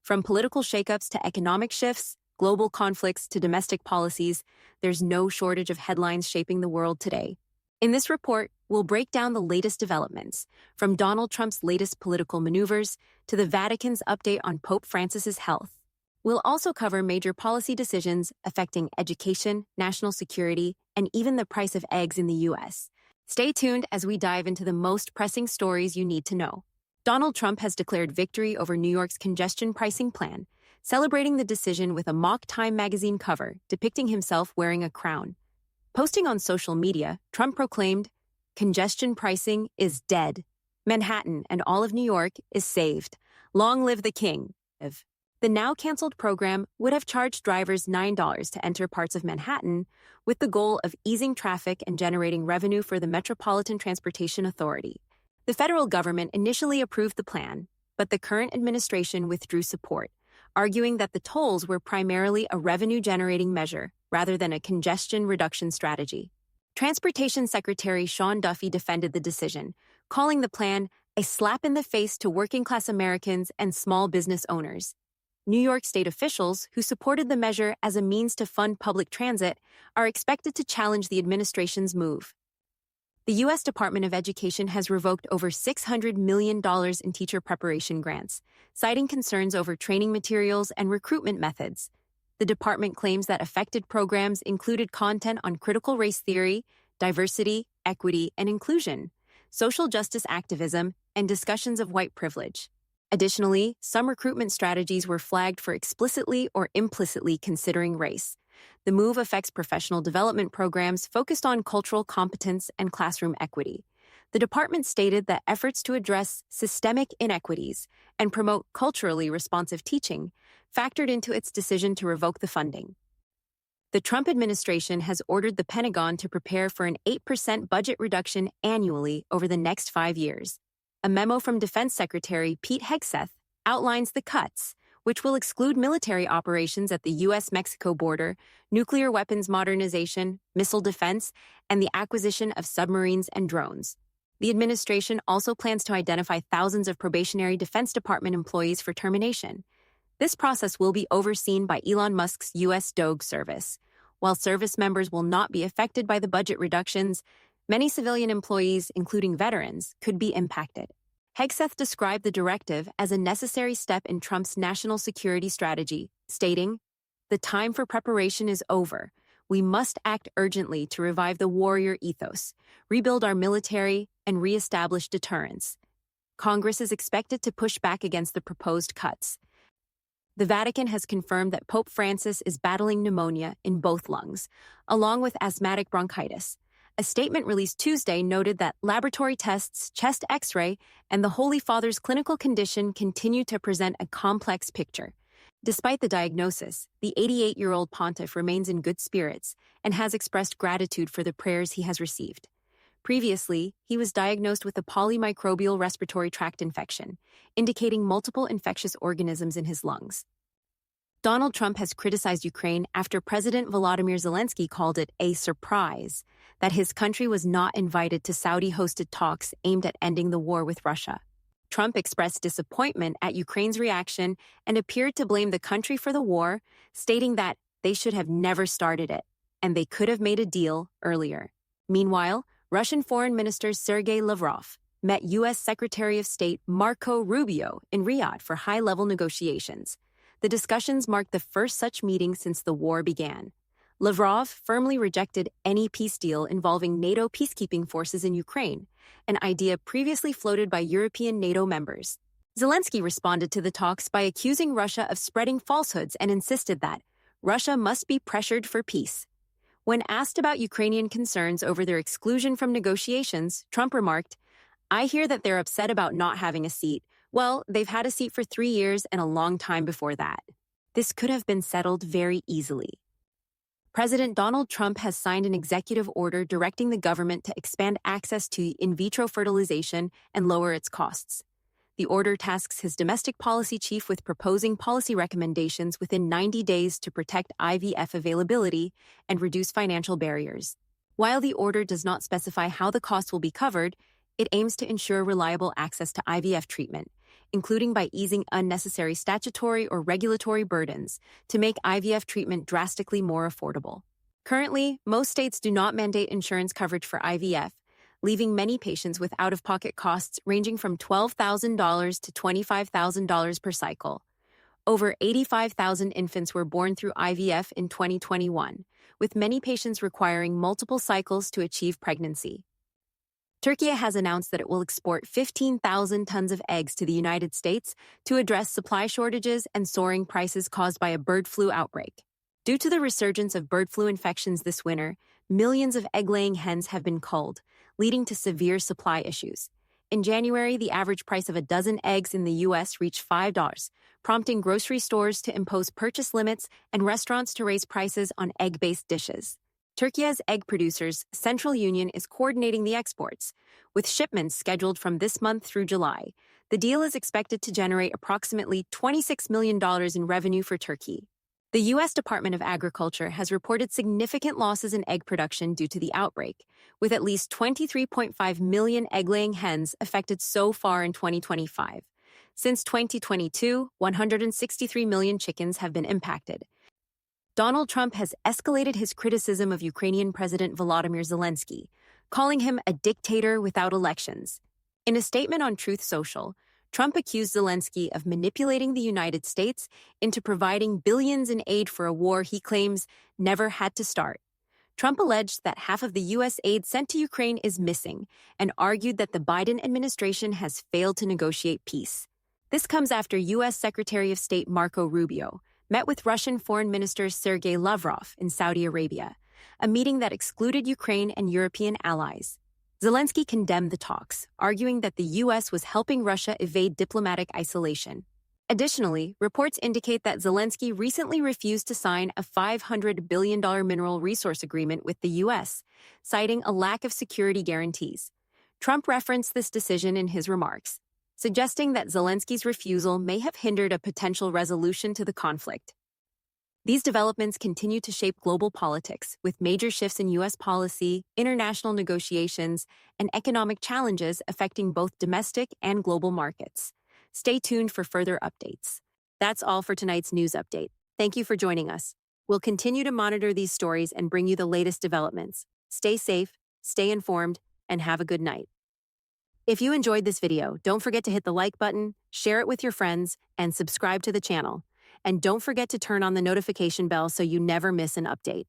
From political shakeups to economic shifts, global conflicts to domestic policies, there's no shortage of headlines shaping the world today. In this report, we'll break down the latest developments, from Donald Trump's latest political maneuvers to the Vatican's update on Pope Francis's health. We'll also cover major policy decisions affecting education, national security, and even the price of eggs in the U.S. Stay tuned as we dive into the most pressing stories you need to know. Donald Trump has declared victory over New York's congestion pricing plan, celebrating the decision with a mock Time magazine cover depicting himself wearing a crown. Posting on social media, Trump proclaimed, "Congestion pricing is dead. Manhattan and all of New York is saved. Long live the king." The now-canceled program would have charged drivers $9 to enter parts of Manhattan, with the goal of easing traffic and generating revenue for the Metropolitan Transportation Authority. The federal government initially approved the plan, but the current administration withdrew support, arguing that the tolls were primarily a revenue-generating measure rather than a congestion reduction strategy. Transportation Secretary Sean Duffy defended the decision, calling the plan a slap in the face to working-class Americans and small business owners. New York State officials, who supported the measure as a means to fund public transit, are expected to challenge the administration's move. The U.S. Department of Education has revoked over $600 million in teacher preparation grants, citing concerns over training materials and recruitment methods. The department claims that affected programs included content on critical race theory, diversity, equity, and inclusion, social justice activism, and discussions of white privilege. Additionally, some recruitment strategies were flagged for explicitly or implicitly considering race. The move affects professional development programs focused on cultural competence and classroom equity. The department stated that efforts to address systemic inequities and promote culturally responsive teaching factored into its decision to revoke the funding. The Trump administration has ordered the Pentagon to prepare for an 8% budget reduction annually over the next 5 years. A memo from Defense Secretary Pete Hegseth outlines the cuts, which will exclude military operations at the U.S.-Mexico border, nuclear weapons modernization, missile defense, and the acquisition of submarines and drones. The administration also plans to identify thousands of probationary Defense Department employees for termination. This process will be overseen by Elon Musk's U.S. DOGE service. While service members will not be affected by the budget reductions, many civilian employees, including veterans, could be impacted. Hegseth described the directive as a necessary step in Trump's national security strategy, stating, "The time for preparation is over. We must act urgently to revive the warrior ethos, rebuild our military, and reestablish deterrence." Congress is expected to push back against the proposed cuts. The Vatican has confirmed that Pope Francis is battling pneumonia in both lungs, along with asthmatic bronchitis. A statement released Tuesday noted that laboratory tests, chest X-ray, and the Holy Father's clinical condition continue to present a complex picture. Despite the diagnosis, the 88-year-old pontiff remains in good spirits and has expressed gratitude for the prayers he has received. Previously, he was diagnosed with a polymicrobial respiratory tract infection, indicating multiple infectious organisms in his lungs. Donald Trump has criticized Ukraine after President Volodymyr Zelenskyy called it a surprise that his country was not invited to Saudi-hosted talks aimed at ending the war with Russia. Trump expressed disappointment at Ukraine's reaction and appeared to blame the country for the war, stating that they should have never started it, and they could have made a deal earlier. Meanwhile, Russian Foreign Minister Sergei Lavrov met U.S. Secretary of State Marco Rubio in Riyadh for high-level negotiations. The discussions marked the first such meeting since the war began. Lavrov firmly rejected any peace deal involving NATO peacekeeping forces in Ukraine, an idea previously floated by European NATO members. Zelenskyy responded to the talks by accusing Russia of spreading falsehoods and insisted that Russia must be pressured for peace. When asked about Ukrainian concerns over their exclusion from negotiations, Trump remarked, "I hear that they're upset about not having a seat. Well, they've had a seat for 3 years and a long time before that. This could have been settled very easily." President Donald Trump has signed an executive order directing the government to expand access to in vitro fertilization and lower its costs. The order tasks his domestic policy chief with proposing policy recommendations within 90 days to protect IVF availability and reduce financial barriers. While the order does not specify how the cost will be covered, it aims to ensure reliable access to IVF treatment, including by easing unnecessary statutory or regulatory burdens to make IVF treatment drastically more affordable. Currently, most states do not mandate insurance coverage for IVF, leaving many patients with out-of-pocket costs ranging from $12,000 to $25,000 per cycle. Over 85,000 infants were born through IVF in 2021, with many patients requiring multiple cycles to achieve pregnancy. Türkiye has announced that it will export 15,000 tons of eggs to the United States to address supply shortages and soaring prices caused by a bird flu outbreak. Due to the resurgence of bird flu infections this winter, millions of egg-laying hens have been culled, leading to severe supply issues. In January, the average price of a dozen eggs in the U.S. reached $5, prompting grocery stores to impose purchase limits and restaurants to raise prices on egg-based dishes. Türkiye's egg producers' Central Union is coordinating the exports, with shipments scheduled from this month through July. The deal is expected to generate approximately $26 million in revenue for Turkey. The U.S. Department of Agriculture has reported significant losses in egg production due to the outbreak, with at least 23.5 million egg-laying hens affected so far in 2025. Since 2022, 163 million chickens have been impacted. Donald Trump has escalated his criticism of Ukrainian President Volodymyr Zelenskyy, calling him a dictator without elections. In a statement on Truth Social, Trump accused Zelenskyy of manipulating the United States into providing billions in aid for a war he claims never had to start. Trump alleged that half of the U.S. aid sent to Ukraine is missing and argued that the Biden administration has failed to negotiate peace. This comes after U.S. Secretary of State Marco Rubio met with Russian Foreign Minister Sergei Lavrov in Saudi Arabia, a meeting that excluded Ukraine and European allies. Zelenskyy condemned the talks, arguing that the U.S. was helping Russia evade diplomatic isolation. Additionally, reports indicate that Zelenskyy recently refused to sign a $500 billion mineral resource agreement with the U.S., citing a lack of security guarantees. Trump referenced this decision in his remarks, suggesting that Zelenskyy's refusal may have hindered a potential resolution to the conflict. These developments continue to shape global politics, with major shifts in U.S. policy, international negotiations, and economic challenges affecting both domestic and global markets. Stay tuned for further updates. That's all for tonight's news update. Thank you for joining us. We'll continue to monitor these stories and bring you the latest developments. Stay safe, stay informed, and have a good night. If you enjoyed this video, don't forget to hit the like button, share it with your friends, and subscribe to the channel. And don't forget to turn on the notification bell so you never miss an update.